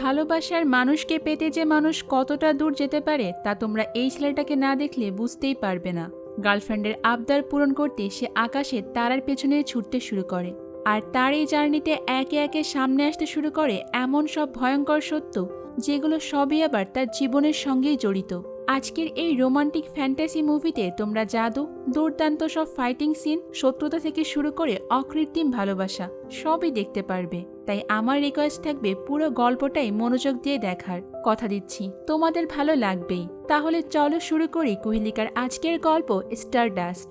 ভালোবাসার মানুষকে পেতে যে মানুষ কতটা দূর যেতে পারে তা তোমরা এই ছেলেটাকে না দেখলে বুঝতেই পারবে না। গার্লফ্রেন্ডের আবদার পূরণ করতে সে আকাশে তারার পেছনে ছুটতে শুরু করে, আর তার এই জার্নিতে একে একে সামনে আসতে শুরু করে এমন সব ভয়ঙ্কর সত্য, যেগুলো সবই আবার তার জীবনের সঙ্গেই জড়িত। আজকের এই রোমান্টিক ফ্যান্টাসি মুভিতে তোমরা জাদু, দুর্দান্ত সব ফাইটিং সিন, শত্রুতা থেকে শুরু করে অকৃত্রিম ভালোবাসা সবই দেখতে পারবে। তাই আমার রিকোয়েস্ট থাকবে পুরো গল্পটাই মনোযোগ দিয়ে দেখার। কথা দিচ্ছি তোমাদের ভালো লাগবেই। তাহলে চলো শুরু করি কুহেলিকার আজকের গল্প স্টারডাস্ট।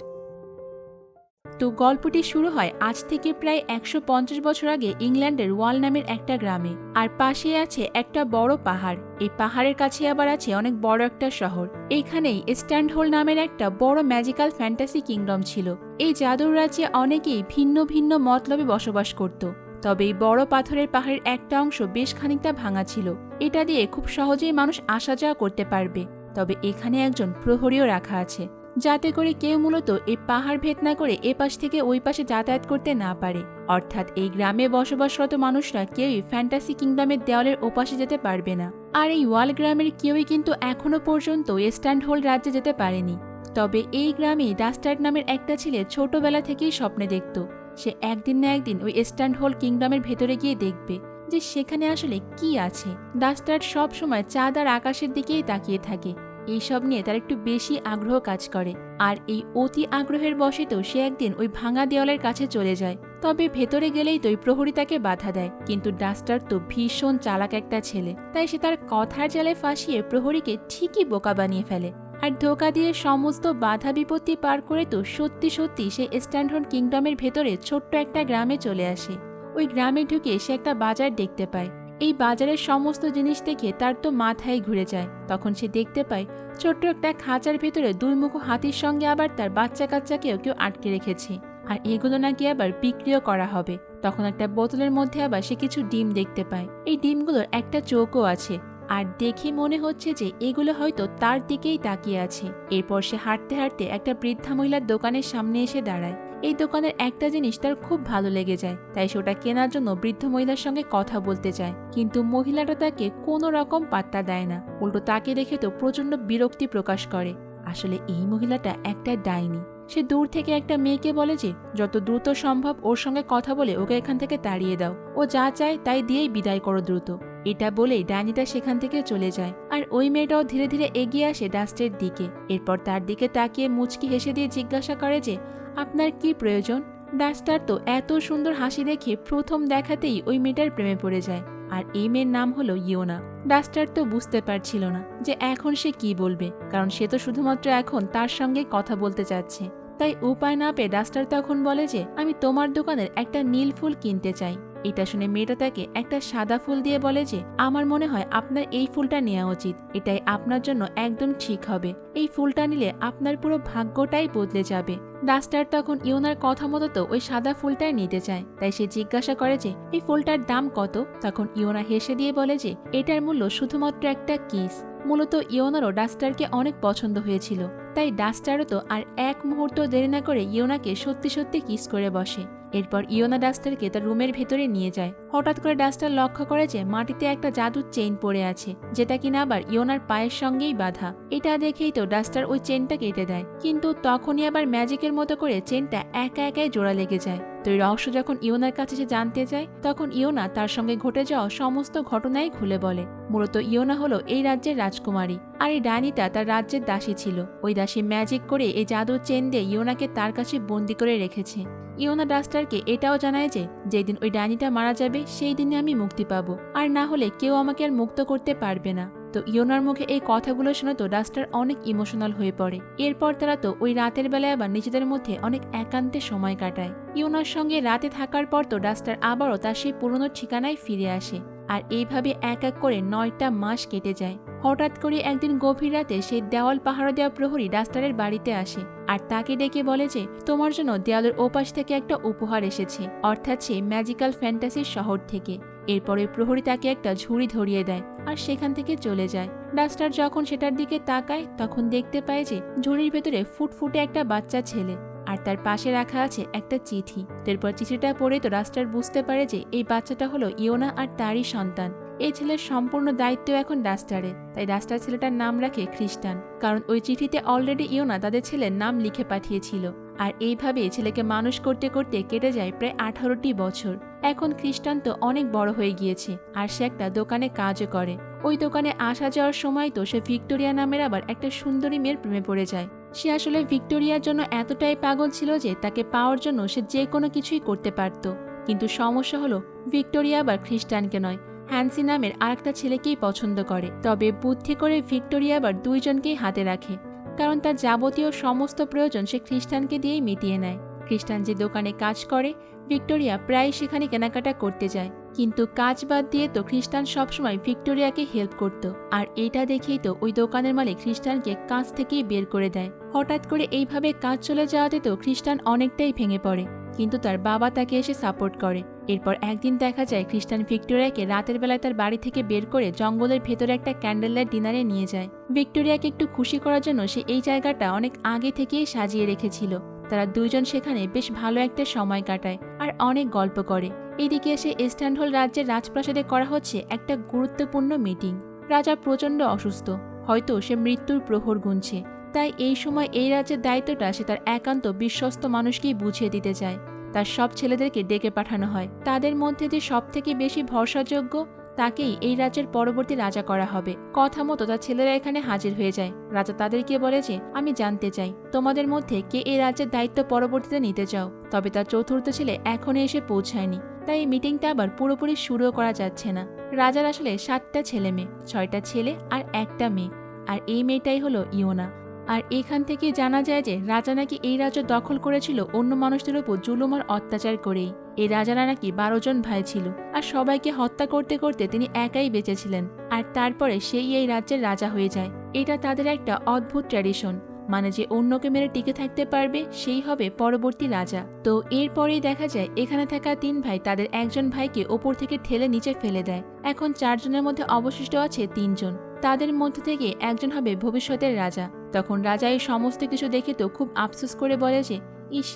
তো গল্পটি শুরু হয় আজ থেকে প্রায় 150 বছর আগে ইংল্যান্ডের ওয়াল নামের একটা গ্রামে। আর পাশে আছে একটা বড় পাহাড়। এই পাহাড়ের কাছে আবার আছে অনেক বড় একটা শহর। এইখানেই স্ট্যান্ডহোল নামের একটা বড় ম্যাজিক্যাল ফ্যান্টাসি কিংডম ছিল। এই জাদুর রাজ্যে অনেকেই ভিন্ন ভিন্ন মতলবে বসবাস করত। তবে এই বড় পাথরের পাহাড়ের একটা অংশ বেশ খানিকটা ভাঙা ছিল। এটা দিয়ে খুব সহজেই মানুষ আসা যাওয়া করতে পারবে। তবে এখানে একজন প্রহরীও রাখা আছে, যাতে করে কেউ মূলত এই পাহাড় ভেদ না করে এ পাশ থেকে ওই পাশে যাতায়াত করতে না পারে। অর্থাৎ এই গ্রামে বসবাসরত মানুষরা কেউই ফ্যান্টাসি কিংডমের দেওয়ালের ওপাশে যেতে পারবে না। আর এই ওয়াল গ্রামের কেউই কিন্তু এখনো পর্যন্ত স্ট্যান্ডহোল রাজ্যে যেতে পারেনি। তবে এই গ্রামেই ডাস্টার্ড নামের একটা ছেলে ছোটবেলা থেকেই স্বপ্নে দেখত সে একদিন না একদিন ওই স্ট্যান্ডহোল কিংডমের ভেতরে গিয়ে দেখবে যে সেখানে আসলে কি আছে। ডাস্টার্ড সব সময় চাঁদ আর আকাশের দিকেই তাকিয়ে থাকে। এইসব নিয়ে তার একটু বেশি আগ্রহ কাজ করে। আর এই অতি আগ্রহের বশেতেও সে একদিন ওই ভাঙা দেওয়ালের কাছে চলে যায়। তবে ভেতরে গেলেই তো ওই প্রহরী তাকে বাধা দেয়। কিন্তু ডাস্টার তো ভীষণ চালাক একটা ছেলে, তাই সে তার কথার জালে ফাঁসিয়ে প্রহরীকে ঠিকই বোকা বানিয়ে ফেলে। আর ধোঁকা দিয়ে সমস্ত বাধা বিপত্তি পার করে তো সত্যি সত্যি সে স্ট্যান্ডহোল কিংডমের ভেতরে ছোট্ট একটা গ্রামে চলে আসে। ওই গ্রামে ঢুকে সে একটা বাজার দেখতে পায়। এই বাজারের সমস্ত জিনিস দেখে তার তো মাথায় ঘুরে যায়। তখন সে দেখতে পায় ছোট্ট একটা খাঁচার ভেতরে দুই মুখো হাতির সঙ্গে আবার তার বাচ্চা কাচ্চাকেও কেউ আটকে রেখেছে। আর এগুলো নাকি আবার বিক্রিও করা হবে। তখন একটা বোতলের মধ্যে আবার সে কিছু ডিম দেখতে পায়। এই ডিমগুলোর একটা চোখও আছে। আর দেখে মনে হচ্ছে যে এগুলো হয়তো তার দিকেই তাকিয়ে আছে। এরপর সে হাঁটতে হাঁটতে একটা বৃদ্ধা মহিলার দোকানের সামনে এসে দাঁড়ায়। এই দোকানের একটা জিনিস তার খুব ভালো লেগে যায়, তাই সে ওটা কেনার জন্য বৃদ্ধ মহিলার সঙ্গে কথা বলতে চায়। কিন্তু মহিলাটা তাকে কোনো রকম পাত্তা দেয় না, উল্টো তাকে দেখে তো প্রচন্ড বিরক্তি প্রকাশ করে। আসলে এই মহিলাটা একটা ডাইনি। সে দূর থেকে একটা মেয়েকে বলে যে যত দ্রুত সম্ভব ওর সঙ্গে কথা বলে ওকে এখান থেকে তাড়িয়ে দাও, ও যা চায় তাই দিয়েই বিদায় করো দ্রুত। এটা বলেই ডাইনিটা সেখান থেকে চলে যায়। আর ওই মেয়েটাও ধীরে ধীরে এগিয়ে আসে ডাস্টের দিকে। এরপর তার দিকে তাকিয়ে মুচকি হেসে দিয়ে জিজ্ঞাসা করে যে আপনার কি প্রয়োজন। ডাস্টার তো এত সুন্দর হাসি দেখে প্রথম দেখাতেই ওই মেয়েটার প্রেমে পড়ে যায়। আর এই মেয়ের নাম হলো ইয়োনা। ডাস্টার তো বুঝতে পারছিল না যে এখন সে কি বলবে, কারণ সে তো শুধুমাত্র এখন তার সঙ্গে কথা বলতে চাচ্ছে। তাই উপায় না পেয়ে ডাস্টার তখন বলে যে আমি তোমার দোকানের একটা নীল ফুল কিনতে চাই। এটা শুনে মেয়েটা তাকে একটা সাদা ফুল দিয়ে বলে যে আমার মনে হয় আপনার এই ফুলটা নেওয়া উচিত, এটাই আপনার জন্য একদম ঠিক হবে। এই ফুলটা নিলে আপনার পুরো ভাগ্যটাই বদলে যাবে। ডাস্টার তখন ইয়োনার কথা মতো তো ওই সাদা ফুলটাই নিতে চায়। তাই সে জিজ্ঞাসা করে যে এই ফুলটার দাম কত। তখন ইয়োনা হেসে দিয়ে বলে যে এটার মূল্য শুধুমাত্র একটা কিস। মূলত ইয়োনারও ডাস্টারকে অনেক পছন্দ হয়েছিল, তাই ডাস্টারও তো আর এক মুহূর্ত দেরি না করে ইয়োনাকে সত্যি সত্যি কিস করে বসে। এরপর ইয়োনা ডাস্টারকে তার রুমের ভেতরে নিয়ে যায়। হঠাৎ করে ডাস্টার লক্ষ্য করে যে মাটিতে একটা জাদুর চেইন পড়ে আছে, যেটা কিনা আবার ইয়োনার পায়ের সঙ্গেই বাঁধা। এটা দেখেই তো ডাস্টার ওই চেইনটা কেটে দেয়, কিন্তু তখনই আবার ম্যাজিকের মতো করে চেইনটা একা একাই জোড়া লেগে যায়। তো এই রহস্য যখন ইয়োনার কাছে সে জানতে চায়, তখন ইয়োনা তার সঙ্গে ঘটে যাওয়া সমস্ত ঘটনাই খুলে বলে। মূলত ইয়োনা হলো এই রাজ্যের রাজকুমারী, আর এই ডাইনিটা তার রাজ্যের দাসী ছিল। ওই দাসী ম্যাজিক করে এই জাদুর চেন দিয়ে ইয়োনাকে তার কাছে বন্দি করে রেখেছে। ইয়োনা ডাস্টারকে এটাও জানায় যে যেদিন ওই ডাইনিটা মারা যাবে সেই দিনে আমি মুক্তি পাবো, আর না হলে কেউ আমাকে আর মুক্ত করতে পারবে না। তো ইয়োনার মুখে এই কথাগুলো শুনে তো ডাস্টার অনেক ইমোশনাল হয়ে পড়ে। এরপর তারা তো ওই রাতের বেলায় আবার নিজেদের মধ্যে অনেক একান্তে সময় কাটায়। ইয়োনার সঙ্গে রাতে থাকার পর তো ডাস্টার আবারও তার সেই পুরনো ঠিকানায় ফিরে আসে। আর এইভাবে এক এক করে 9টা মাস কেটে যায়। হঠাৎ করে একদিন গভীর রাতে সেই দেওয়াল পাহারা দেওয়া প্রহরী ডাস্টারের বাড়িতে আসে আর তাকে ডেকে বলে যে তোমার জন্য দেওয়ালের ওপাশ থেকে একটা উপহার এসেছে, অর্থাৎ সে ম্যাজিক্যাল ফ্যান্টাসির শহর থেকে। এরপরে প্রহরী তাকে একটা ঝুড়ি ধরিয়ে দেয় আর সেখান থেকে চলে যায়। ডাস্টার যখন সেটার দিকে তাকায় তখন দেখতে পায় যে ঝুড়ির ভেতরে ফুটফুটে একটা বাচ্চা ছেলে, আর তার পাশে রাখা আছে একটা চিঠি। এরপর চিঠিটা পড়ে তো ডাস্টার বুঝতে পারে যে এই বাচ্চাটা হলো ইয়োনা আর তারই সন্তান। এই ছেলের সম্পূর্ণ দায়িত্ব এখন ডাস্টারে, তাই ডাস্টার ছেলেটার নাম রাখে খ্রিস্টান, কারণ ওই চিঠিতে অলরেডি ইয়োনা তাদের ছেলের নাম লিখে পাঠিয়েছিল। আর এইভাবে ছেলেকে মানুষ করতে করতে কেটে যায় প্রায় 18টি বছর। এখন খ্রিস্টান তো অনেক বড় হয়ে গিয়েছে, আর সে একটা দোকানে কাজও করে। ওই দোকানে আসা যাওয়ার সময় তো সে ভিক্টোরিয়া নামের আবার একটা সুন্দরী মেয়ের প্রেমে পড়ে যায়। সে আসলে ভিক্টোরিয়ার জন্য এতটাই পাগল ছিল যে তাকে পাওয়ার জন্য সে যে কোনো কিছুই করতে পারত। কিন্তু সমস্যা হলো ভিক্টোরিয়া আবার খ্রিস্টানকে নয়, হ্যান্সি নামের আরেকটা ছেলেকেই পছন্দ করে। তবে বুদ্ধি করে ভিক্টোরিয়া আবার দুইজনকেই হাতে রাখে, কারণ তার যাবতীয় সমস্ত প্রয়োজন সে খ্রিস্টানকে দিয়েই মিটিয়ে নেয়। খ্রিস্টান যে দোকানে কাজ করে, ভিক্টোরিয়া প্রায় সেখানে কেনাকাটা করতে যায়, কিন্তু কাজ বাদ দিয়ে তো খ্রিস্টান সবসময় ভিক্টোরিয়াকে হেল্প করত। আর এটা দেখেই তো ওই দোকানের মালিক খ্রিস্টানকে কাজ থেকেই বের করে দেয়। হঠাৎ করে এইভাবে কাজ চলে যাওয়াতে তো খ্রিস্টান অনেকটাই ভেঙে পড়ে, কিন্তু তার বাবা তাকে এসে সাপোর্ট করে। এরপর একদিন দেখা যায় খ্রিস্টান ভিক্টোরিয়াকে রাতের বেলায় তার বাড়ি থেকে বের করে জঙ্গলের ভেতরে একটা ক্যান্ডেল লাইট ডিনারে নিয়ে যায়। ভিক্টোরিয়াকে একটু খুশি করার জন্য সে এই জায়গাটা অনেক আগে থেকেই সাজিয়ে রেখেছিল। তারা দুইজন সেখানে বেশ ভালো একটা সময় কাটায় আর অনেক গল্প করে। এইদিকে এসে স্ট্যান্ডহোল রাজ্যের রাজপ্রাসাদে করা হচ্ছে একটা গুরুত্বপূর্ণ মিটিং। রাজা প্রচণ্ড অসুস্থ, হয়তো সে মৃত্যুর প্রহর গুনছে। তাই এই সময় এই রাজ্যের দায়িত্বটা সে তার একান্ত বিশ্বস্ত মানুষকেই বুঝিয়ে দিতে চায়। তার সব ছেলেদেরকে ডেকে পাঠানো হয়, তাদের মধ্যে যে সবথেকে বেশি ভরসাযোগ্য তাকেই এই রাজ্যের পরবর্তী রাজা করা হবে। কথা মতো তার ছেলেরা এখানে হাজির হয়ে যায়। রাজা তাদেরকে বলে যে, আমি জানতে চাই তোমাদের মধ্যে কে এই রাজ্যের দায়িত্ব পরবর্তীতে নিতে চাও। তবে তার চতুর্থ ছেলে এখনো এসে পৌঁছায়নি, তাই এই মিটিংটা আবার পুরোপুরি শুরুও করা যাচ্ছে না। রাজার আসলে 7টা ছেলে মেয়ে, 6টা ছেলে আর একটা মেয়ে, আর এই মেয়েটাই হলো ইয়োনা। আর এখান থেকে জানা যায় যে রাজা নাকি এই রাজ্য দখল করেছিল অন্য মানুষদের উপর জুলুম আর অত্যাচার করেই। এই রাজারা নাকি 12 জন ভাই ছিল, আর সবাইকে হত্যা করতে করতে তিনি একাই বেঁচেছিলেন। আর তারপরে সেই এই রাজ্যের রাজা হয়ে যায়। এটা তাদের একটা অদ্ভুত ট্র্যাডিশন, মানে যে অন্যকে মেরে টিকে থাকতে পারবে সেই হবে পরবর্তী রাজা। তো এরপরেই দেখা যায় এখানে থাকা 3 ভাই তাদের একজন ভাইকে ওপর থেকে ঠেলে নিচে ফেলে দেয়। এখন 4 জনের মধ্যে অবশিষ্ট আছে 3 জন। তাদের মধ্যে থেকে একজন হবে ভবিষ্যতের রাজা। তখন রাজা এই সমস্ত কিছু দেখে তো খুব আফসোস করে বলে যে, ইস,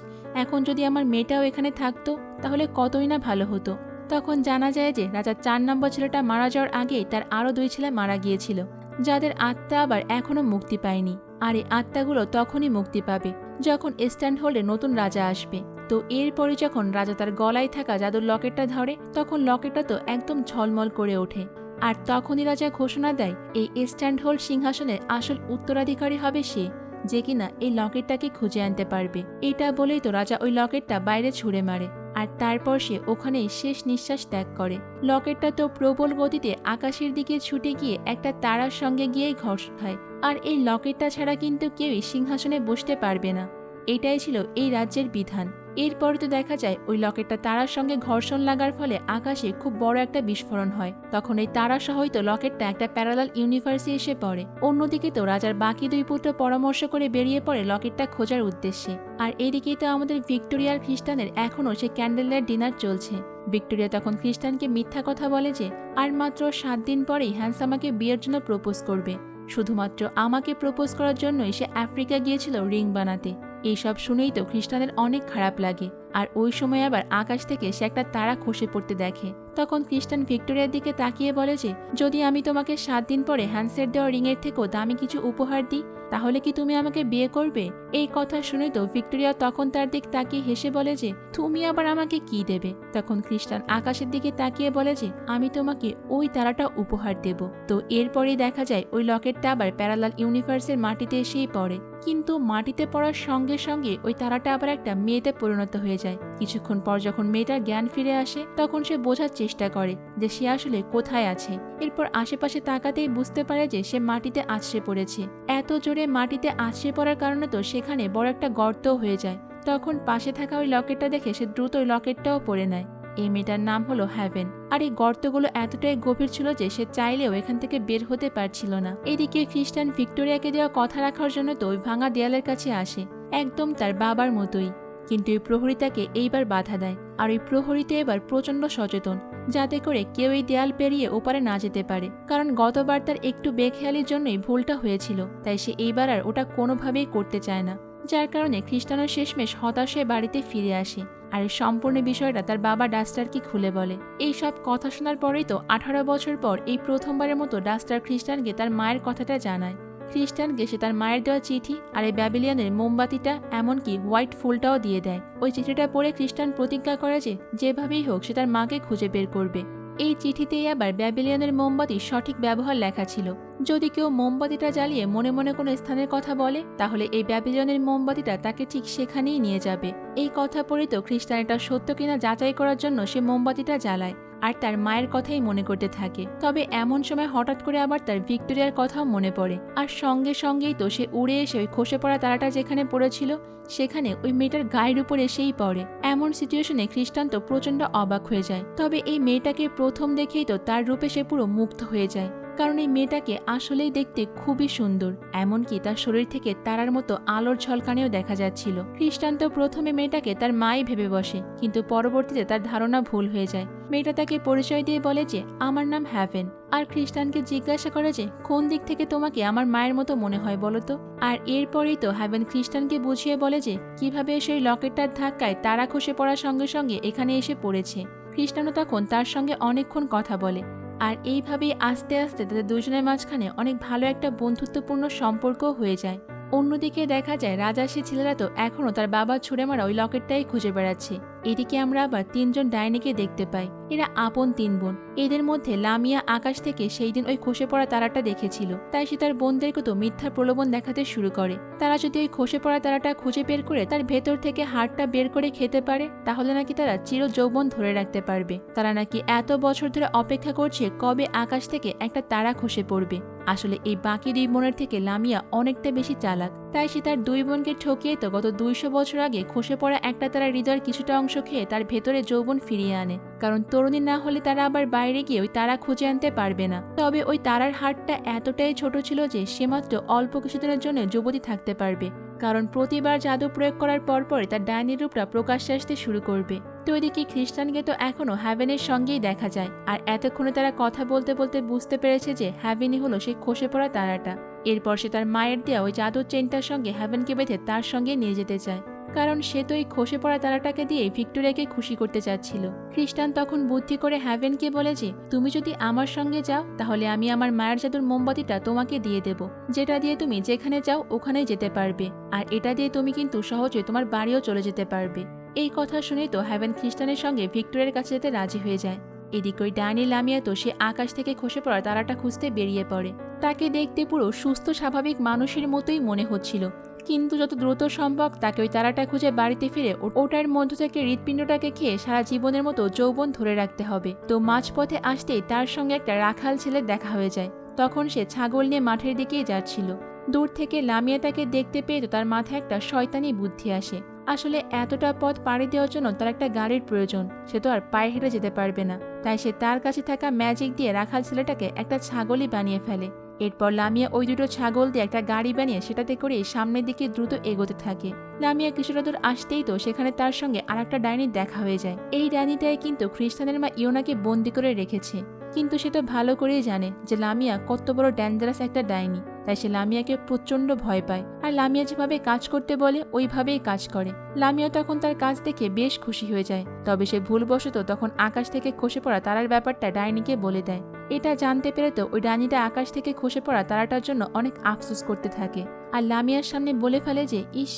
এখন যদি আমার মেয়েটাও এখানে থাকতো তাহলে কতই না ভালো হতো। তখন জানা যায় যে রাজার 4 নম্বর ছেলেটা মারা যাওয়ার আগেই তার আরও 2 ছেলে মারা গিয়েছিল, যাদের আত্মা আবার এখনো মুক্তি পায়নি। আর এই আত্মাগুলো তখনই মুক্তি পাবে যখন স্ট্যান্ডহোল্ডে নতুন রাজা আসবে। তো এরপরে যখন রাজা তার গলায় থাকা জাদুর লকেটটা ধরে, তখন লকেটটা তো একদম ঝলমল করে ওঠে। আর তখনই রাজা ঘোষণা দেয় এই স্ট্যান্ডহোল্ড সিংহাসনের আসল উত্তরাধিকারী হবে সে, যে কিনা এই লকেটটাকে খুঁজে আনতে পারবে। এটা বলেই তো রাজা ওই লকেটটা বাইরে ছুঁড়ে মারে, আর তারপর সে ওখানেই শেষ নিঃশ্বাস ত্যাগ করে। লকেটটা তো প্রবল গতিতে আকাশের দিকে ছুটে গিয়ে একটা তারার সঙ্গে গিয়েই ঘর্ষণ খায়। আর এই লকেটটা ছাড়া কিন্তু কেউই সিংহাসনে বসতে পারবে না। এটাই ছিল এই রাজ্যের বিধান। এরপরে তো দেখা যায় ওই লকেটটা তারার সঙ্গে ঘর্ষণ লাগার ফলে আকাশে খুব বড় একটা বিস্ফোরণ হয়। তখন এই তারা সহই তো লকেটটা একটা প্যারালাল ইউনিভার্সে এসে পড়ে। অন্যদিকে তো রাজার বাকি 2 পুত্র পরামর্শ করে বেরিয়ে পড়ে লকেটটা খোঁজার উদ্দেশ্যে। আর এদিকেই তো আমাদের ভিক্টোরিয়ার খ্রিস্টানের এখনও সে ক্যান্ডেল লাইট ডিনার চলছে। ভিক্টোরিয়া তখন খ্রিস্টানকে মিথ্যা কথা বলে যে আর মাত্র 7 দিন পরেই হ্যান্স আমাকে বিয়ের জন্য প্রপোজ করবে। শুধুমাত্র আমাকে প্রপোজ করার জন্যই সে আফ্রিকা গিয়েছিল রিং বানাতে। এইসব শুনেই তো খ্রিস্টানের অনেক খারাপ লাগে। আর ওই সময় আবার আকাশ থেকে সে একটা তারা খসে পড়তে দেখে। তখন খ্রিস্টান ভিক্টোরিয়ার দিকে তাকিয়ে বলে যে, যদি আমি তোমাকে 7 দিন পরে হ্যান্সের দেওয়া রিংয়ের থেকেও দামি কিছু উপহার দিই, তাহলে কি তুমি আমাকে বিয়ে করবে? এই কথা শুনে তো ভিক্টোরিয়া তখন তার দিক তাকিয়ে হেসে বলে যে, তুমি আবার আমাকে কি দেবে? তখন খ্রিস্টান আকাশের দিকে তাকিয়ে বলে যে, আমি তোমাকে ওই তারাটা উপহার দেব। তো এরপরেই দেখা যায় ওই লকেটটা আবার প্যারালাল ইউনিভার্সের মাটিতে এসেই পড়ে। কিন্তু মাটিতে পড়ার সঙ্গে সঙ্গে ওই তারাটা আবার একটা মেয়েতে পরিণত হয়ে যায়। কিছুক্ষণ পর যখন মেয়েটার জ্ঞান ফিরে আসে, তখন সে বোঝার চেষ্টা করে যে সে আসলে কোথায় আছে। এরপর আশেপাশে তাকাতেই বুঝতে পারে যে সে মাটিতে আছড়ে পড়েছে। এত জোরে মাটিতে আছড়ে পড়ার কারণে তো সেখানে বড় একটা গর্তও হয়ে যায়। তখন পাশে থাকা ওই লকেটটা দেখে সে দ্রুত ওই লকেটটাও পরে নেয়। এই মেয়েটার নাম হলো হ্যাভেন। আর এই গর্তগুলো এতটাই গভীর ছিল যে সে চাইলেও এখান থেকে বের হতে পারছিল না। এদিকে খ্রিস্টান ভিক্টোরিয়াকে দেওয়া কথা রাখার জন্য তো ওই ভাঙা দেয়ালের কাছে আসে, একদম তার বাবার মতোই। কিন্তু এই প্রহরী তাকে এইবার বাধা দেয়। আর ওই প্রহরীতে এবার প্রচন্ড সচেতন, যাতে করে কেউ এই দেয়াল পেরিয়ে ওপারে না যেতে পারে। কারণ গতবার তার একটু বেখেয়ালির জন্যই ভুলটা হয়েছিল, তাই সে এইবার আর ওটা কোনোভাবেই করতে চায় না। যার কারণে খ্রিস্টানের শেষমেশ হতাশ হয়ে বাড়িতে ফিরে আসে। আর এই সম্পূর্ণ বিষয়টা তার বাবা ডাস্টারকে খুলে বলে। এই সব কথা শোনার পরেই তো 18 বছর পর এই প্রথমবারের মতো ডাস্টার খ্রিস্টানকে তার মায়ের কথাটা জানায়। খ্রিস্টানকে সে তার মায়ের দেওয়া চিঠি আর এই ব্যাবিলিয়নের মোমবাতিটা এমনকি হোয়াইট ফুলটাও দিয়ে দেয়। ওই চিঠিটা পড়ে খ্রিস্টান প্রতিজ্ঞা করে যে যেভাবেই হোক সে তার মাকে খুঁজে বের করবে। এই চিঠিতেই আবার ব্যাবিলিয়নের মোমবাতির সঠিক ব্যবহার লেখা ছিল। যদি কেউ মোমবাতিটা জ্বালিয়ে মনে মনে কোনো স্থানের কথা বলে তাহলে এই ব্যাবিলিয়নের মোমবাতিটা তাকে ঠিক সেখানেই নিয়ে যাবে। এই কথা পড়ে তো খ্রিস্টান এটা সত্য কিনা যাচাই করার জন্য সে মোমবাতিটা জ্বালায় আর তার মায়ের কথাই মনে করতে থাকে। তবে এমন সময় হঠাৎ করে আবার তার ভিক্টোরিয়ার কথাও মনে পড়ে আর সঙ্গে সঙ্গেই তো সে উড়ে এসে ওই খসে পড়া তারাটা যেখানে পড়েছিল সেখানে ওই মেয়েটার গায়ের উপর এসেই পড়ে। এমন সিচুয়েশনে খ্রিস্টান তো প্রচন্ড অবাক হয়ে যায়। তবে এই মেয়েটাকে প্রথম দেখেই তো তার রূপে সে পুরো মুগ্ধ হয়ে যায়, কারণ এই মেয়েটাকে আসলেই দেখতে খুবই সুন্দর, এমনকি তার শরীর থেকে তারার মতো আলোর ঝলকানিও দেখা যাচ্ছিল। খ্রিস্টান তো প্রথমে মেয়েটাকে তার মাই ভেবে বসে, কিন্তু পরবর্তীতে তার ধারণা ভুল হয়ে যায়। মেয়েটা তাকে পরিচয় দিয়ে বলে যে আমার নাম হ্যাভেন, আর খ্রিস্টানকে জিজ্ঞাসা করে যে কোন দিক থেকে তোমাকে আমার মায়ের মতো মনে হয় বলো তো। আর এরপরেই তো হ্যাভেন খ্রিস্টানকে বুঝিয়ে বলে যে কিভাবে সেই লকেটটার ধাক্কায় তারা খসে পড়ার সঙ্গে সঙ্গে এখানে এসে পড়েছে। খ্রিস্টানও তখন তার সঙ্গে অনেকক্ষণ কথা বলে, আর এইভাবেই আস্তে আস্তে তাদের দুজনের মাঝখানে অনেক ভালো একটা বন্ধুত্বপূর্ণ সম্পর্ক হয়ে যায়। অন্যদিকে দেখা যায় রাজাসী ছেলেরা তো এখনও তার বাবা ছুঁড়ে মারা ওই লকেটটাই খুঁজে বেড়াচ্ছে। এদিকে আমরা আবার 3 জন ডাইনিকে দেখতে পাই। এরা আপন 3 বোন। এদের মধ্যে লামিয়া আকাশ থেকে সেই দিন ওই খসে পড়া তারাটা দেখেছিল, তাই সে তার বোনদেরকে তো মিথ্যা প্রলোভন দেখাতে শুরু করে। তারা যদি ওই খসে পড়া তারাটা খুঁজে বের করে তার ভেতর থেকে হাড়টা বের করে খেতে পারে তাহলে নাকি তারা চির যৌবন ধরে রাখতে পারবে। তারা নাকি এত বছর ধরে অপেক্ষা করছে কবে আকাশ থেকে একটা তারা খসে পড়বে। আসলে এই বাকি 2 বোনের থেকে লামিয়া অনেকটা বেশি চালাক, তাই সে তার 2 বোনকে ঠকিয়ে তো গত 200 বছর আগে খসে পড়া একটা তারা হৃদয়ের কিছুটা অংশ খেয়ে তার ভেতরে যৌবন ফিরিয়ে আনে। কারণ তরুণী না হলে তারা আবার বাইরে গিয়ে ওই তারা খুঁজে আনতে পারবে না। তবে ওই তারার হাড়টা এতটাই ছোট ছিল যে সে মাত্র অল্প কিছুদিনের জন্য যুবতী থাকতে পারবে, কারণ প্রতিবার জাদু প্রয়োগ করার পরপরই তার ডাইনি রূপটা প্রকাশ্যে আসতে শুরু করবে। তো ওইদিকে খ্রিস্টানকে তো এখনো হ্যাভেনের সঙ্গেই দেখা যায়, আর এতক্ষণে তারা কথা বলতে বলতে বুঝতে পেরেছে যে হ্যাভেনই হলো সেই খসে পড়া তারাটা। এরপর সে তার মায়ের দেওয়া ওই জাদুর চেনটার সঙ্গে হ্যাভেনকে বেঁধে তার সঙ্গে নিয়ে যেতে চায়, কারণ সে তো এই খসে পড়া তারাটাকে দিয়ে ভিক্টোরিয়াকে খুশি করতে চাচ্ছিল। খ্রিস্টান তখন বুদ্ধি করে হ্যাভেনকে বলে যে তুমি যদি আমার সঙ্গে যাও তাহলে আমি আমার মায়ের জাদুর মোমবাতিটা তোমাকে দিয়ে দেব, যেটা দিয়ে তুমি যেখানে যাও ওখানেই যেতে পারবে, আর এটা দিয়ে তুমি কিন্তু সহজে তোমার বাড়িও চলে যেতে পারবে। এই কথা শুনেই তো হ্যাভেন খ্রিস্টানের সঙ্গে ভিক্টোরিয়ার কাছে যেতে রাজি হয়ে যায়। এদিকে ওই ডাইনি লামিয়া তো সে আকাশ থেকে খসে পড়া তারাটা খুঁজতে বেরিয়ে পড়ে। তাকে দেখতে পুরো সুস্থ স্বাভাবিক মানুষের মতোই মনে হচ্ছিল, কিন্তু যত দ্রুত সম্ভব তাকে ওই তারাটা খুঁজে বাড়িতে ফিরে ওটার মধ্য থেকে হৃৎপিণ্ডটাকে খেয়ে সারা জীবনের মতো যৌবন ধরে রাখতে হবে। তো মাঝপথে আসতেই তার সঙ্গে একটা রাখাল ছেলের দেখা হয়ে যায়। তখন সে ছাগল নিয়ে মাঠের দিকেই যাচ্ছিল। দূর থেকে লামিয়া তাকে দেখতে পেয়ে তো তার মাথায় একটা শয়তানি বুদ্ধি আসে। আসলে এতটা পথ পাড়ি দেওয়ার জন্য তার একটা গাড়ির প্রয়োজন, সে তো আর পায়ে হেঁটে যেতে পারবে না, তাই সে তার কাছে থাকা ম্যাজিক দিয়ে রাখাল ছেলেটাকে একটা ছাগলই বানিয়ে ফেলে। এরপর লামিয়া ওই 2টো ছাগল দিয়ে একটা গাড়ি বানিয়ে সেটাতে করে সামনের দিকে দ্রুত এগোতে থাকে। লামিয়া কিছুটা দূর আসতেই তো সেখানে তার সঙ্গে আরেকটা ডাইনির দেখা হয়ে যায়। এই ডাইনিটাই কিন্তু খ্রিস্টানের মা ইয়োনাকে বন্দি করে রেখেছে, কিন্তু সে তো ভালো করেই জানে যে লামিয়া কত বড় ডেঞ্জারাস একটা ডাইনি, তাই সে লামিয়াকে প্রচন্ড ভয় পায়। আর লামিয়া যেভাবে কাজ করতে বলে ওইভাবেই কাজ করে। লামিয়া তখন তার কাজ দেখে বেশ খুশি হয়ে যায়। তবে সে ভুলবশত তখন আকাশ থেকে খসে পড়া তারার ব্যাপারটা ডাইনিকে বলে দেয়। এটা জানতে পেরে তো ওই ডাইনিটা আকাশ থেকে খসে পড়া তারাটার জন্য অনেক আফসোস করতে থাকে, আর লামিয়ার সামনে বলে ফেলে যে ইস,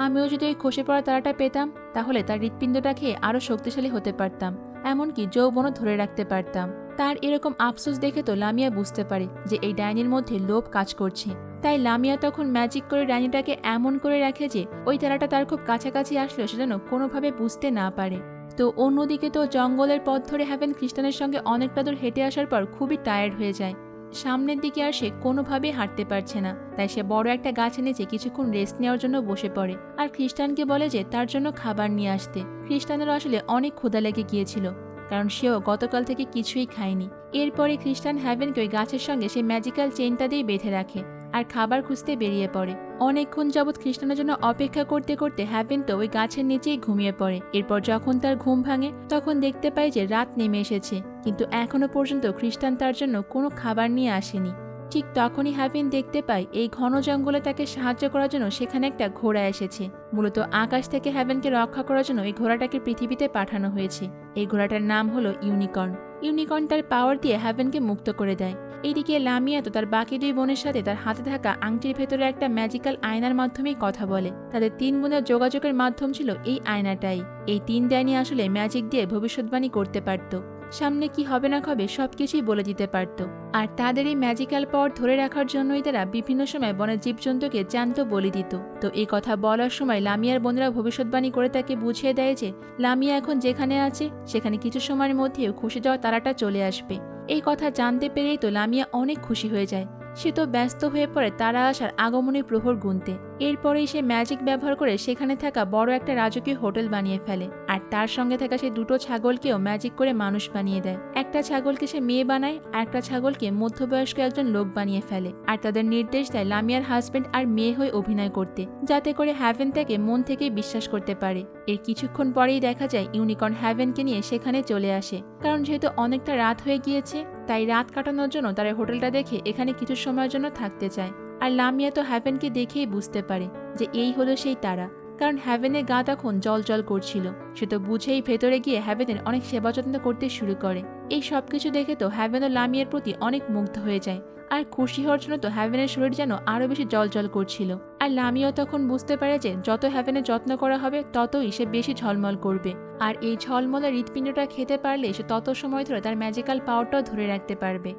আমিও যদি ওই খসে পড়া তারাটা পেতাম তাহলে তার হৃৎপিণ্ডটা খেয়ে আরো শক্তিশালী হতে পারতাম, এমনকি যৌবনও ধরে রাখতে পারতাম। তার এরকম আফসোস দেখে তো লামিয়া বুঝতে পারে যে এই ডাইনির মধ্যে লোভ কাজ করছে। তাই লামিয়া তখন ম্যাজিক করে ডাইনিটাকে এমন করে রাখে যে ওই তারাটা তার খুব কাছাকাছি আসলেও সে যেন কোনোভাবে বুঝতে না পারে। তো অন্যদিকে তো জঙ্গলের পথ ধরে হ্যাভেন খ্রিস্টানের সঙ্গে অনেকটা দূর হেঁটে আসার পর খুবই টায়ার্ড হয়ে যায়। সামনের দিকে আর সে কোনোভাবেই হাঁটতে পারছে না, তাই সে বড় একটা গাছের নিচে কিছুক্ষণ রেস্ট নেওয়ার জন্য বসে পড়ে। আর খ্রিস্টানকে বলে যে তার জন্য খাবার নিয়ে আসতে। খ্রিস্টানেরও আসলে অনেক ক্ষুধা লেগে গিয়েছিল, কারণ সেও গতকাল থেকে কিছুই খায়নি। এরপরে খ্রিস্টান হ্যাভেনকে ওই গাছের সঙ্গে সে ম্যাজিক্যাল চেইনটা দিয়ে বেঁধে রাখে আর খাবার খুঁজতে বেরিয়ে পড়ে। অনেকক্ষণ যাবৎ খ্রিস্টানের জন্য অপেক্ষা করতে করতে হ্যাভেন তো ওই গাছের নিচেই ঘুমিয়ে পড়ে। এরপর যখন তার ঘুম ভাঙে তখন দেখতে পায় যে রাত নেমে এসেছে, কিন্তু এখনো পর্যন্ত খ্রিস্টান তার জন্য কোনো খাবার নিয়ে আসেনি। ঠিক তখনই হ্যাভেন দেখতে পায় এই ঘন জঙ্গলে তাকে সাহায্য করার জন্য সেখানে একটা ঘোড়া এসেছে। মূলত আকাশ থেকে হ্যাভেনকে রক্ষা করার জন্য এই ঘোড়াটাকে পৃথিবীতে পাঠানো হয়েছে। এই ঘোড়াটার নাম হলো ইউনিকর্ন। ইউনিকর্ন তার পাওয়ার দিয়ে হ্যাভেনকে মুক্ত করে দেয়। এইদিকে লামিয়া তো তার বাকি 2 বোনের সাথে তার হাতে থাকা আংটির ভেতরে একটা ম্যাজিক্যাল আয়নার মাধ্যমেই কথা বলে। তাদের 3 বোনের যোগাযোগের মাধ্যম ছিল এই আয়নাটাই। এই 3 ডাইনি আসলে ম্যাজিক দিয়ে ভবিষ্যৎবাণী করতে পারত, সামনে কি হবে না হবে সবকিছুই বলে দিতে পারত। আর তাদের এই ম্যাজিক্যাল পাওয়ার ধরে রাখার জন্যই তারা বিভিন্ন সময় বনের জীবজন্তুকে জ্যান্ত বলে দিত। তো এই কথা বলার সময় লামিয়ার বোনেরা ভবিষ্যৎবাণী করে তাকে বুঝিয়ে দেয় যে লামিয়া এখন যেখানে আছে সেখানে কিছু সময়ের মধ্যেও খসে যাওয়া তারাটা চলে আসবে। এই কথা জানতে পেরেই তো লামিয়া অনেক খুশি হয়ে যায়। সে তো ব্যস্ত হয়ে পড়ে তারা আসার আগমনের প্রহর গুনতে। এরপরেই সে ম্যাজিক ব্যবহার করে সেখানে থাকা বড় একটা রাজকীয় হোটেল বানিয়ে ফেলে। আর তার সঙ্গে থাকা সে 2টো ছাগলকেও ম্যাজিক করে মানুষ বানিয়ে দেয়। একটা ছাগলকে সে মেয়ে বানায় আর একটা ছাগলকে মধ্যবয়স্ক একজন লোক বানিয়ে ফেলে। আর তাদের নির্দেশ দেয় লামিয়ার হাজবেন্ড আর মেয়ে হয়ে অভিনয় করতে, যাতে করে হ্যাভেন তাকে মন থেকেই বিশ্বাস করতে পারে। এর কিছুক্ষণ পরেই দেখা যায় ইউনিকর্ন হ্যাভেনকে নিয়ে সেখানে চলে আসে। কারণ যেহেতু অনেকটা রাত হয়ে গিয়েছে, তাই রাত কাটানোর জন্য তারা হোটেলটা দেখে এখানে কিছু সময়ের জন্য থাকতে চায়। আর লামিয়া তো হ্যাভেনকে দেখেই বুঝতে পারে যে এই হলো সেই তারা, কারণ হ্যাভেনের গা তখন জল করছিল। সে তো বুঝেই ভেতরে গিয়ে হ্যাভেনের অনেক সেবা যত্ন করতে শুরু করে। এই সবকিছু দেখে তো হ্যাভেন ও লামিয়ার প্রতি অনেক মুগ্ধ হয়ে যায়। আর খুশি হওয়ার জন্য তো হ্যাভেনের শরীর যেন আরো বেশি জল করছিল। আর লামিয়াও তখন বুঝতে পারে যে যত হ্যাভেনের যত্ন করা হবে ততই সে বেশি ঝলমল করবে। আর এই ঝলমলের হৃৎপিণ্ডটা খেতে পারলে সে তত সময় ধরে তার ম্যাজিক্যাল পাওয়ারটাও ধরে রাখতে পারবে।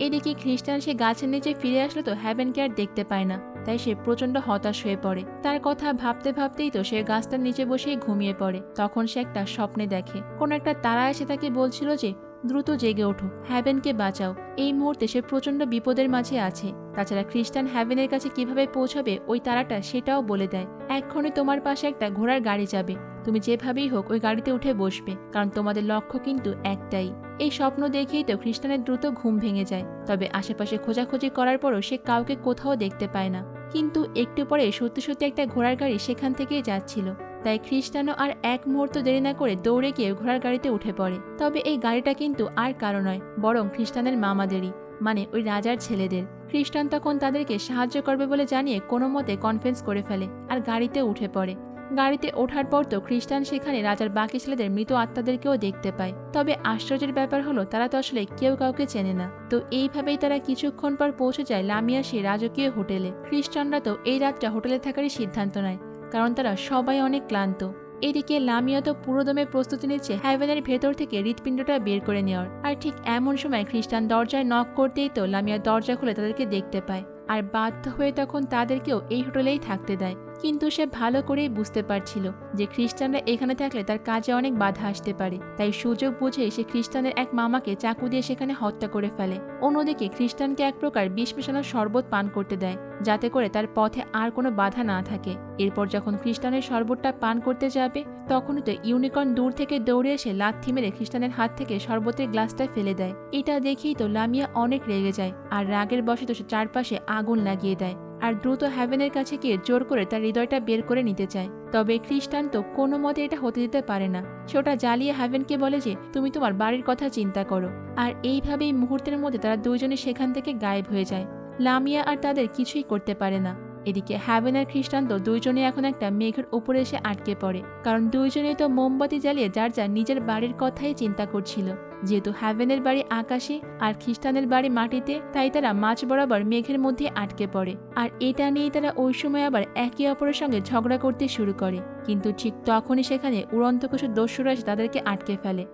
এদিকে খ্রিস্টান সে গাছের নিচে ফিরে আসলে তো হ্যাভেনকে আর দেখতে পায় না, তাই সে প্রচন্ড হতাশ হয়ে পড়ে। তার কথা ভাবতে ভাবতেই তো সে গাছটার নিচে বসেই ঘুমিয়ে পড়ে। তখন সে একটা স্বপ্নে দেখে কোন একটা তারা এসে তাকে বলছিল যে দ্রুত জেগে ওঠো, হ্যাভেনকে বাঁচাও। এই মুহূর্তে সে প্রচন্ড বিপদের মাঝে আছে। তাছাড়া খ্রিস্টান হ্যাভেনের কাছে কিভাবে পৌঁছাবে ওই তারাটা সেটাও বলে দেয়। এক্ষণে তোমার পাশে একটা ঘোড়ার গাড়ি যাবে, তুমি যেভাবেই হোক ওই গাড়িতে উঠে বসবে, কারণ তোমাদের লক্ষ্য কিন্তু একটাই। এই স্বপ্ন দেখেই তো খ্রিস্টানের দ্রুত ঘুম ভেঙে যায়। তবে আশেপাশে খোঁজাখুঁজি করার পরও সে কাউকে কোথাও দেখতে পায় না। কিন্তু একটু পরে সত্যি সত্যি একটা ঘোড়ার গাড়ি সেখান থেকেই যাচ্ছিল। তাই খ্রিস্টানও আর এক মুহূর্ত দেরি না করে দৌড়ে গিয়ে ঘোড়ার গাড়িতে উঠে পড়ে। তবে এই গাড়িটা কিন্তু আর কারো নয়, বরং খ্রিস্টানের মামাদেরই, মানে ওই রাজার ছেলেদের। খ্রিস্টান তখন তাদেরকে সাহায্য করবে বলে জানিয়ে কোনো মতে কনফারেন্স করে ফেলে আর গাড়িতে উঠে পড়ে। গাড়িতে ওঠার পর তো খ্রিস্টান সেখানে রাজার বাকি ছেলেদের মৃত আত্মাদেরকেও দেখতে পায়। তবে আশ্চর্যের ব্যাপার হলো তারা তো আসলে কেউ কাউকে চেনে না। তো এইভাবেই তারা কিছুক্ষণ পর পৌঁছে যায় লামিয়া সেই রাজকীয় হোটেলে। খ্রিস্টানরা তো এই রাতটা হোটেলে থাকারই সিদ্ধান্ত নেয়, কারণ তারা সবাই অনেক ক্লান্ত। এদিকে লামিয়া তো পুরোদমে প্রস্তুতি নিচ্ছে হ্যাভেনের ভেতর থেকে হৃৎপিণ্ডটা বের করে নেওয়ার। আর ঠিক এমন সময় খ্রিস্টান দরজায় নক করতেই তো লামিয়া দরজা খুলে তাদেরকে দেখতে পায়। আর বাধ্য হয়ে তখন তাদেরকেও এই হোটেলেই থাকতে দেয়। কিন্তু সে ভালো করেই বুঝতে পারছিল যে খ্রিস্টানরা এখানে থাকলে তার কাজে অনেক বাধা আসতে পারে। তাই সুযোগ বুঝে সে খ্রিস্টানের এক মামাকে চাকু দিয়ে সেখানে হত্যা করে ফেলে। অন্যদিকে খ্রিস্টানকে এক প্রকার বিষ মেশানো শরবত পান করতে দেয়, যাতে করে তার পথে আর কোনো বাধা না থাকে। এরপর যখন খ্রিস্টানের শরবতটা পান করতে যাবে, তখনই তো ইউনিকর্ন দূর থেকে দৌড়ে এসে লাথি মেরে খ্রিস্টানের হাত থেকে শরবতের গ্লাসটা ফেলে দেয়। এটা দেখেই তো লামিয়া অনেক রেগে যায় আর রাগের বশে তো সে চারপাশে আগুন লাগিয়ে দেয় আর দ্রুত হ্যাভেনের কাছে গিয়ে জোর করে তার হৃদয়টা বের করে নিতে চায়। তবে খ্রিস্টান তো কোনো মতে এটা হতে দিতে পারে না। সে ওটা জ্বালিয়ে হ্যাভেনকে বলে যে তুমি তোমার বাড়ির কথা চিন্তা করো। আর এইভাবেই মুহূর্তের মধ্যে তারা দুইজনে সেখান থেকে গায়েব হয়ে যায়। লামিয়া আর তাদের কিছুই করতে পারে না। এদিকে হ্যাভেন আর খ্রিস্টান তো দুইজনে এখন একটা মেঘের উপরে এসে আটকে পড়ে, কারণ দুইজনেই তো মোমবাতি জ্বালিয়ে যার যার নিজের বাড়ির কথাই চিন্তা করছিল। যেহেতু হ্যাভেনের বাড়ি আকাশে আর খ্রিস্টানের বাড়ি মাটিতে, তাই তারা মাঝ বরাবর মেঘের মধ্যে আটকে পড়ে। আর এটা নিয়েই তারা ওই সময় আবার একে অপরের সঙ্গে ঝগড়া করতে শুরু করে। কিন্তু ঠিক তখনই সেখানে উড়ন্ত কিছু দস্যুরা এসে তাদেরকে আটকে ফেলে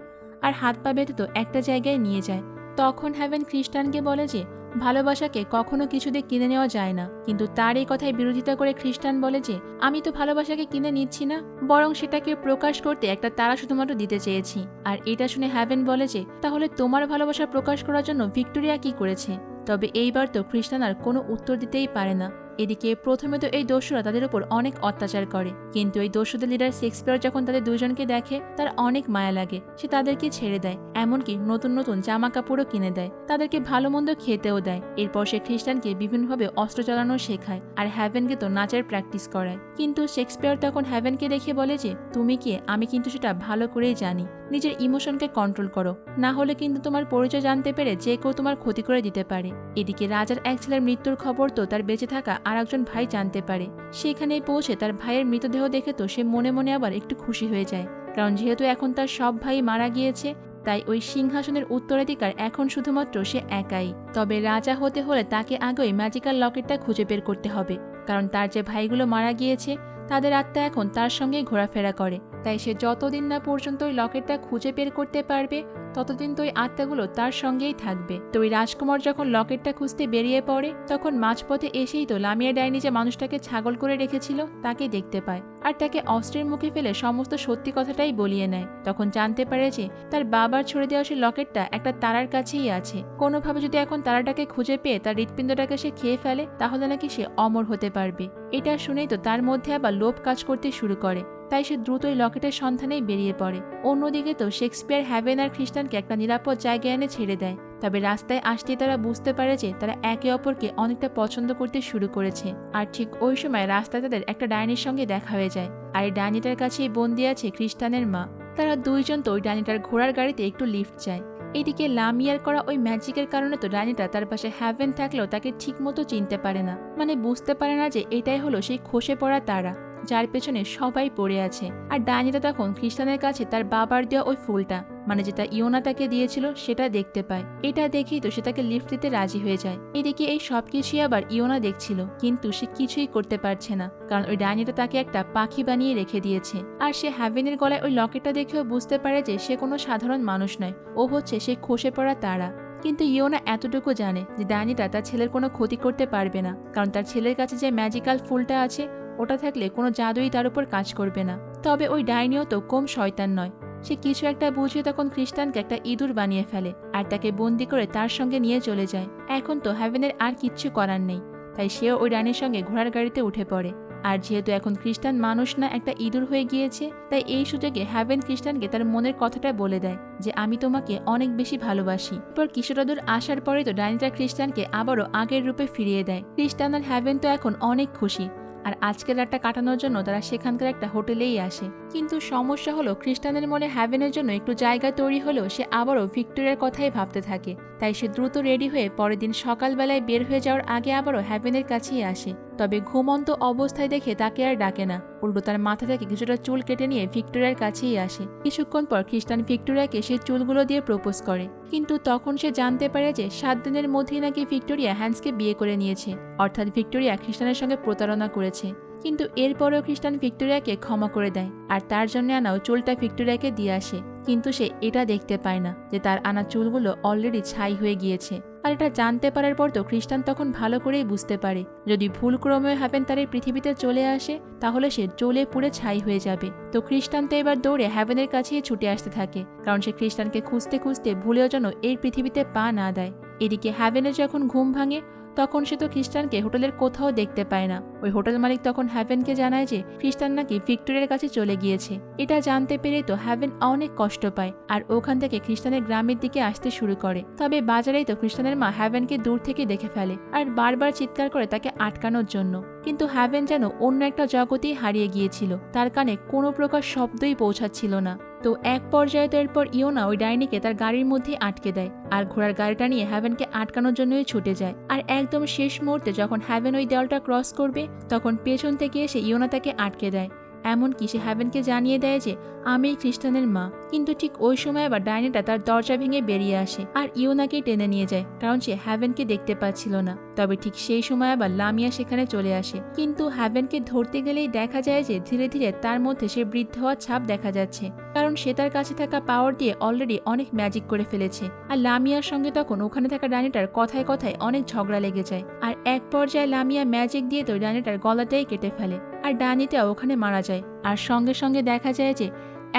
আর হাত পা বেঁধে তো একটা জায়গায় নিয়ে যায়। তখন হ্যাভেন খ্রিস্টানকে বলে যে ভালোবাসাকে কখনো কিছু দিয়ে কিনে নেওয়া যায় না। কিন্তু তার এই কথায় বিরোধিতা করে খ্রিস্টান বলে যে আমি তো ভালোবাসাকে কিনে নিচ্ছি না, বরং সেটাকে প্রকাশ করতে একটা তারা শুধুমাত্র দিতে চেয়েছি। আর এটা শুনে হ্যাভেন বলে যে তাহলে তোমার ভালোবাসা প্রকাশ করার জন্য ভিক্টোরিয়া কি করেছে? তবে এইবার তো খ্রিস্টান আর কোনো উত্তর দিতেই পারে না। এদিকে প্রথমে তো এই দস্যুরা তাদের উপর অনেক অত্যাচার করে, কিন্তু এই দস্যুদের লিডার শেক্সপিয়ার যখন তাদের দুজনকে দেখে তার অনেক মায়া লাগে। সে তাদেরকে ছেড়ে দেয়, এমনকি নতুন নতুন জামা কাপড়ও কিনে দেয়, তাদেরকে ভালো মন্দ খেতেও দেয়। এরপর সে খ্রিস্টানকে বিভিন্নভাবে অস্ত্র চালানো শেখায় আর হ্যাভেনকে তো নাচের প্র্যাকটিস করায়। কিন্তু শেক্সপিয়ার তখন হ্যাভেনকে দেখে বলে যে তুমি কে, আমি কিন্তু সেটা ভালো করেই জানি। নিজের ইমোশনকে কন্ট্রোল করো, না হলে কিন্তু তোমার পরিচয় জানতে পেরে যে কেউ তোমার ক্ষতি করে দিতে পারে। এদিকে রাজার এক ছেলের মৃত্যুর খবর তো তার বেঁচে থাকা আর একজন ভাই জানতে পারে। সেখানেই পৌঁছে তার ভাইয়ের মৃতদেহ দেখে তো সে মনে মনে আবার একটু খুশি হয়ে যায়, কারণ যেহেতু এখন তার সব ভাই মারা গিয়েছে, তাই ওই সিংহাসনের উত্তরাধিকার এখন শুধুমাত্র সে একাই। তবে রাজা হতে হলে তাকে আগেই ম্যাজিক্যাল লকেটটা খুঁজে বের করতে হবে, কারণ তার যে ভাইগুলো মারা গিয়েছে তাদের আত্মা এখন তার সঙ্গেই ঘোরাফেরা করে। তাই সে যতদিন না পর্যন্ত ওই লকেটটা খুঁজে বের করতে পারবে ততদিন তো ওই আত্মাগুলো তার সঙ্গেই থাকবে। তো ওই রাজকুমার যখন লকেটটা খুঁজতে বেরিয়ে পড়ে তখন মাঝপথে এসেই তো লামিয়া ডাইনি যে মানুষটাকে ছাগল করে রেখেছিল তাকে দেখতে পায়, আর তাকে অস্ত্রের মুখে ফেলে সমস্ত সত্যি কথাটাই বলিয়ে নেয়। তখন জানতে পারে যে তার বাবার ছড়ে দেওয়া সেই লকেটটা একটা তারার কাছেই আছে। কোনোভাবে যদি এখন তারাটাকে খুঁজে পেয়ে তার হৃৎপিণ্ডটাকে সে খেয়ে ফেলে তাহলে নাকি সে অমর হতে পারবে। এটা শুনেই তো তার মধ্যে আবার লোভ কাজ করতে শুরু করে, তাই সে দ্রুতই লকেটের সন্ধানেই বেরিয়ে পড়ে। অন্যদিকে তো শেক্সপিয়ার হ্যাভেন আর খ্রিস্টানকে একটা নিরাপদ জায়গায় এনে ছেড়ে দেয়। তবে রাস্তায় আসতেই তারা বুঝতে পারে যে তারা একে অপরকে অনেকটা পছন্দ করতে শুরু করেছে। আর ঠিক ওই সময় রাস্তায় তাদের একটা ডাইনির সঙ্গে দেখা হয়ে যায়, আর এই ডাইনিটার কাছেই বন্দি আছে খ্রিস্টানের মা। তারা দুইজন তো ওই ডাইনিটার ঘোড়ার গাড়িতে একটু লিফট চায়। এদিকে লামিয়ার করা ওই ম্যাজিকের কারণে তো ডাইনিটা তার পাশে হ্যাভেন থাকলেও তাকে ঠিক মতো চিনতে পারে না, মানে বুঝতে পারে না যে এটাই হলো সেই খসে পড়া তারা যার পেছনে সবাই পড়ে আছে। আর ডাইনিটা তখন খ্রিস্টানের কাছে তার বাবার দেওয়া ওই ফুলটা, মানে যেটা ইয়োনা তাকে দিয়েছিল, সেটা দেখতে পায়। এটা দেখেই তো সে তাকে লিফট দিতে রাজি হয়ে যায়। এদিকে এই সবকিছুই আবার ইয়োনা দেখছিল, কিন্তু সে কিছুই করতে পারছে না, কারণ ওই ডাইনিটা তাকে একটা পাখি বানিয়ে রেখে দিয়েছে। আর সে হ্যাভেনের গলায় ওই লকেটটা দেখেও বুঝতে পারে যে সে কোনো সাধারণ মানুষ নয়, ও হচ্ছে সেই খসে পড়া তারা। কিন্তু ইয়োনা এতটুকু জানে যে ডাইনিটা তার ছেলের কোনো ক্ষতি করতে পারবে না, কারণ তার ছেলের কাছে যে ম্যাজিক্যাল ফুলটা আছে ওটা থাকলে কোনো জাদুই তার উপর কাজ করবে না। তবে ওই ডাইনিও তো কম শয়তান নয়, সে কিছু একটা বুঝিয়ে তখন খ্রিস্টানকে একটা ইঁদুর বানিয়ে ফেলে আর তাকে বন্দি করে তার সঙ্গে নিয়ে চলে যায়। এখন তো হ্যাভেনের আর কিচ্ছু করার নেই, তাই সেও ওই ডাইনির সঙ্গে ঘোড়ার গাড়িতে উঠে পড়ে। আর যেহেতু এখন খ্রিস্টান মানুষ না একটা ইঁদুর হয়ে গিয়েছে, তাই এই সুযোগে হ্যাভেন খ্রিস্টানকে তার মনের কথাটা বলে দেয় যে আমি তোমাকে অনেক বেশি ভালোবাসি। এরপর কিছুটা দূর আসার পরে তো ডাইনিটা খ্রিস্টানকে আবারও আগের রূপে ফিরিয়ে দেয়। খ্রিস্টান আর হ্যাভেন তো এখন অনেক খুশি, আর আজকের রাতটা কাটানোর জন্য তারা সেখানকার একটা হোটেলেই আসে। কিন্তু সমস্যা হলো খ্রিস্টানের মনে হ্যাভেনের জন্য একটু জায়গা তৈরি হলেও সে আবারও ভিক্টোরিয়ার কথাই ভাবতে থাকে। তাই সে দ্রুত রেডি হয়ে পরের দিন সকালবেলায় বের হয়ে যাওয়ার আগে আবারও হ্যাভেনের কাছেই আসে। তবে ঘুমন্ত অবস্থায় দেখে তাকে আর ডাকে না, উল্টো তার মাথা থেকে কিছুটা চুল কেটে নিয়ে ভিক্টোরিয়ার কাছেই আসে। কিছুক্ষণ পর খ্রিস্টান ভিক্টোরিয়াকে সে চুলগুলো দিয়ে প্রপোজ করে, কিন্তু তখন সে জানতে পারে যে 7 দিনের মধ্যেই নাকি ভিক্টোরিয়া হ্যান্সকে বিয়ে করে নিয়েছে, অর্থাৎ ভিক্টোরিয়া খ্রিস্টানের সঙ্গে প্রতারণা করেছে। কিন্তু এরপরেও খ্রিস্টান ভিক্টোরিয়াকে ক্ষমা করে দেয় আর তার জন্য আনাও চুলটা ভিক্টোরিয়াকে দিয়ে আসে। কিন্তু সে এটা দেখতে পায় না যে তার আনা চুলগুলো অলরেডি ছাই হয়ে গিয়েছে। আর এটা জানতে পারার পর তো খ্রিস্টান তখন ভালো করেই বুঝতে পারে যদি ভুলক্রমে হ্যাভেন তার এই পৃথিবীতে চলে আসে তাহলে সে জ্বলে পুড়ে ছাই হয়ে যাবে। তো খ্রিস্টান তো এবার দৌড়ে হ্যাভেনের কাছেই ছুটে আসতে থাকে, কারণ সে খ্রিস্টানকে খুঁজতে খুঁজতে ভুলেও যেন এই পৃথিবীতে পা না দেয়। এদিকে হ্যাভেনের যখন ঘুম ভাঙে তখন সে তো খ্রিস্টানকে হোটেলের কোথাও দেখতে পায় না। ওই হোটেল মালিক তখন হ্যাভেনকে জানায় যে খ্রিস্টান নাকি ভিক্টোরিয়ার কাছে চলে গিয়েছে। এটা জানতে পেরে তো হ্যাভেন অনেক কষ্ট পায় আর ওখান থেকে খ্রিস্টানের গ্রামের দিকে আসতে শুরু করে। তবে বাজারেই তো খ্রিস্টানের মা হ্যাভেনকে দূর থেকে দেখে ফেলে আর বারবার চিৎকার করে তাকে আটকানোর জন্য। কিন্তু হ্যাভেন যেন অন্য একটা জগতেই হারিয়ে গিয়েছিল, তার কানে কোনো প্রকার শব্দই পৌঁছাচ্ছিল না। তো এক পর্যায়ে তো এরপর ইয়োনা ওই ডাইনিকে তার গাড়ির মধ্যে আটকে দেয় আর ঘোড়ার গাড়িটা নিয়ে হ্যাভেনকে আটকানোর জন্যই ছুটে যায়। আর একদম শেষ মুহূর্তে যখন হ্যাভেন ওই দেওয়ালটা ক্রস করবে তখন পেছন থেকে এসে ইয়োনা তাকে আটকে দেয়। এমনকি সে হ্যাভেনকে জানিয়ে দেয় যে আমি খ্রিস্টানের মা। কিন্তু ঠিক ওই সময় আবার ডাইনিটা তার দরজা ভেঙে বেরিয়ে আসে আর ইয়োনাকে টেনে নিয়ে যায়, কারণ সে হ্যাভেনকে দেখতে পাচ্ছিল না। তবে ঠিক সেই সময় আবার লামিয়া সেখানে চলে আসে, কিন্তু হ্যাভেনকে ধরতে গেলেই দেখা যায় যে ধীরে ধীরে তার মধ্যে সে বৃদ্ধ হওয়ার ছাপ দেখা যাচ্ছে, কারণ সে তার কাছে থাকা পাওয়ার দিয়ে অলরেডি অনেক ম্যাজিক করে ফেলেছে। আর লামিয়ার সঙ্গে তখন ওখানে থাকা ডাইনিটার কথায় কথায় অনেক ঝগড়া লেগে যায় আর এক পর্যায়ে লামিয়া ম্যাজিক দিয়ে তো ডাইনিটার গলাটাই কেটে ফেলে আর ডাইনিটা ওখানে মারা যায়। আর সঙ্গে সঙ্গে দেখা যায় যে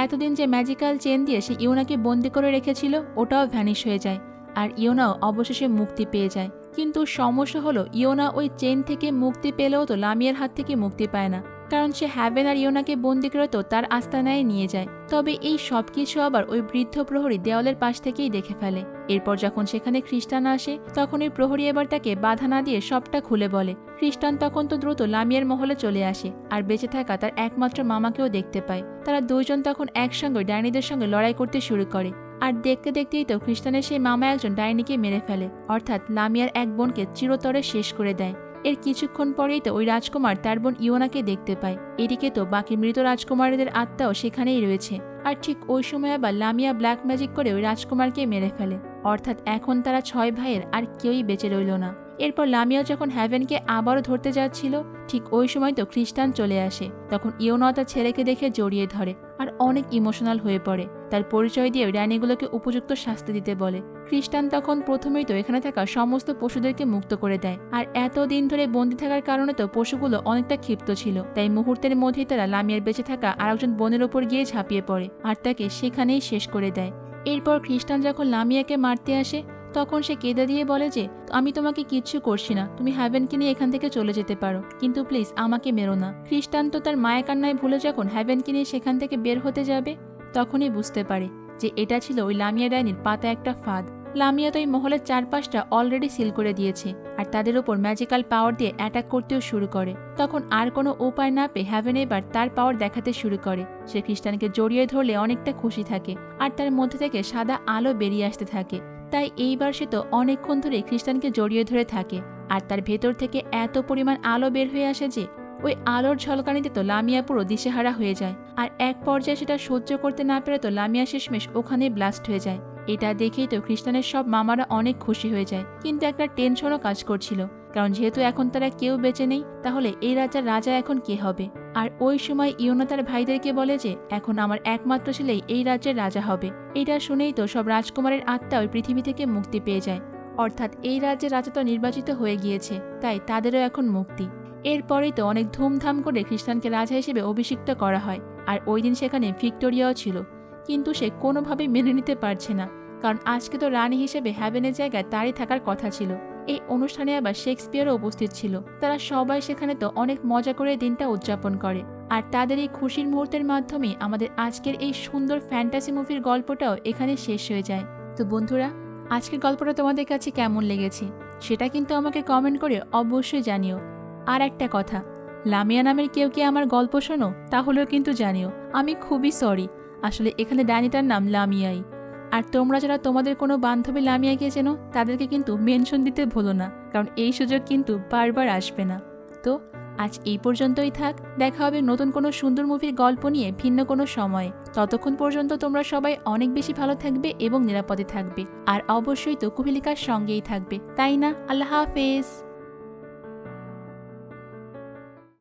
এতদিন যে ম্যাজিক্যাল চেন দিয়ে সে ইয়োনাকে বন্দি করে রেখেছিল ওটাও ভ্যানিশ হয়ে যায় আর ইয়োনাও অবশেষে মুক্তি পেয়ে যায়। কিন্তু সমস্যা হলো ইয়োনা ওই চেন থেকে মুক্তি পেলেও তো লামিয়ার হাত থেকে মুক্তি পায় না, কারণ সে হ্যাভেন আর ইওনাকে বন্দি করে তো তার আস্তানায় নিয়ে যায়। তবে এই সব কিছু আবার ওই বৃদ্ধ প্রহরী দেওয়ালের পাশ থেকেই দেখে ফেলে। এরপর যখন সেখানে খ্রিস্টান আসে তখন ওই প্রহরী এবার তাকে বাধা না দিয়ে সবটা খুলে বলে। খ্রিস্টান তখন তো দ্রুত লামিয়ার মহলে চলে আসে আর বেঁচে থাকা তার একমাত্র মামাকেও দেখতে পায়। তারা দুইজন তখন একসঙ্গে ডাইনিদের সঙ্গে লড়াই করতে শুরু করে। আর দেখতে দেখতেই তো খ্রিস্টানের সেই মামা একজন ডাইনিকে মেরে ফেলে, অর্থাৎ লামিয়ার এক বোনকে চিরতরে শেষ করে দেয়। এর কিছুক্ষণ পরেই তো ওই রাজকুমার তার বোন ইওনাকে দেখতে পায়। এদিকে তো বাকি মৃত রাজকুমারীদের আত্মাও সেখানেই রয়েছে। আর ঠিক ওই সময় আবার লামিয়া ব্ল্যাক ম্যাজিক করে ওই রাজকুমারকে মেরে ফেলে, অর্থাৎ এখন তারা 6 ভাইয়ের আর কেউই বেঁচে রইল না। এরপর লামিয়া যখন হ্যাভেনকে আবারও ধরতে যাচ্ছিল ঠিক ওই সময় তো খ্রিস্টান চলে আসে। তখন ইওনা তার ছেলেকে দেখে জড়িয়ে ধরে আর অনেক ইমোশনাল হয়ে পড়ে। তার পরিচয় দিয়ে ডাইনিগুলোকে উপযুক্ত শাস্তি দিতে বলে। খ্রিস্টান তখন প্রথমেই তো এখানে থাকা সমস্ত পশুদেরকে মুক্ত করে দেয়। আর এতদিন ধরে বন্দি থাকার কারণে তো পশুগুলো অনেকটা ক্ষিপ্ত ছিল, তাই মুহূর্তের মধ্যেই তারা লামিয়ার বেঁচে থাকা আরেকজন বোনের ওপর গিয়ে ঝাঁপিয়ে পড়ে আর তাকে সেখানেই শেষ করে দেয়। এরপর খ্রিস্টান যখন লামিয়াকে মারতে আসে তখন সে কেঁদে দিয়ে বলে যে আমি তোমাকে কিচ্ছু করছি না, তুমি হ্যাভেনকে নিয়ে এখান থেকে চলে যেতে পারো, কিন্তু প্লিজ আমাকে মেরো না। খ্রিস্টান তো তার মায়া কান্নায় ভুলে যখন হ্যাভেনকে নিয়ে সেখান থেকে বের হতে যাবে তখনই বুঝতে পারে যে এটা ছিল ওই লামিয়া ডাইনির পাতা একটা ফাঁদ। লামিয়া তো এই মহলের চারপাশটা অলরেডি সিল করে দিয়েছে আর তাদের ওপর ম্যাজিক্যাল পাওয়ার দিয়ে অ্যাটাক করতেও শুরু করে। তখন আর কোনো উপায় না পেয়ে হ্যাভেন এবার তার পাওয়ার দেখাতে শুরু করে। সে খ্রিস্টানকে জড়িয়ে ধরলে অনেকটা খুশি থাকে আর তার মধ্যে থেকে সাদা আলো বেরিয়ে আসতে থাকে। তাই এইবার সে তো অনেকক্ষণ ধরে খ্রিস্টানকে জড়িয়ে ধরে থাকে আর তার ভেতর থেকে এত পরিমাণ আলো বের হয়ে আসে যে ওই আলোর ঝলকানিতে তো লামিয়া পুরো দিশেহারা হয়ে যায়। আর এক পর্যায়ে সেটা সহ্য করতে না পেরে তো লামিয়া শেষমেশ ওখানে ব্লাস্ট হয়ে যায়। এটা দেখেই তো খ্রিস্টানের সব মামারা অনেক খুশি হয়ে যায়, কিন্তু একটা টেনশনও কাজ করছিল, কারণ যেহেতু এখন তারা কেউ বেঁচে নেই তাহলে এই রাজার রাজা এখন কে হবে। আর ওই সময় ইওনা তার ভাইদেরকে বলে যে এখন আমার একমাত্র ছেলেই এই রাজ্যের রাজা হবে। এটা শুনেই তো সব রাজকুমারের আত্মা ওই পৃথিবী থেকে মুক্তি পেয়ে যায়, অর্থাৎ এই রাজ্যের রাজা তো নির্বাচিত হয়ে গিয়েছে, তাই তাদেরও এখন মুক্তি। এরপরেই তো অনেক ধুমধাম করে খ্রিস্টানকে রাজা হিসেবে অভিষিক্ত করা হয়। আর ওই দিন সেখানে ভিক্টোরিয়াও ছিল, কিন্তু সে কোনোভাবেই মেনে নিতে পারছে না, কারণ আজকে তো রানী হিসেবে হ্যাভেনের জায়গায় তারই থাকার কথা ছিল। এই অনুষ্ঠানে আবার শেক্সপিয়ারও উপস্থিত ছিল। তারা সবাই সেখানে তো অনেক মজা করে দিনটা উদযাপন করে। আর তাদের এই খুশির মুহূর্তের মাধ্যমেই আমাদের আজকের এই সুন্দর ফ্যান্টাসি মুভির গল্পটাও এখানে শেষ হয়ে যায়। তো বন্ধুরা, আজকের গল্পটা তোমাদের কাছে কেমন লেগেছে সেটা কিন্তু আমাকে কমেন্ট করে অবশ্যই জানিও। আর একটা কথা, লামিয়া নামের কেউ কি আমার গল্প শোনো তাহলেও কিন্তু জানিও। আমি খুবই সরি, আসলে এখানে ডাইনিটার নাম লামিয়াই। আর তোমরা যারা তোমাদের কোনো বান্ধবী লামিয়াকে চেনো তাদেরকে কিন্তু মেনশন দিতে ভুলো না, কারণ এই সুযোগ কিন্তু বারবার আসবে না। তো আজ এই পর্যন্তই থাক, দেখা হবে নতুন কোনো সুন্দর মুভির গল্প নিয়ে ভিন্ন কোনো সময়ে। ততক্ষণ পর্যন্ত তোমরা সবাই অনেক বেশি ভালো থাকবে এবং নিরাপদে থাকবে, আর অবশ্যই তো কুহেলিকার সঙ্গেই থাকবে, তাই না? আল্লাহ হাফেজ।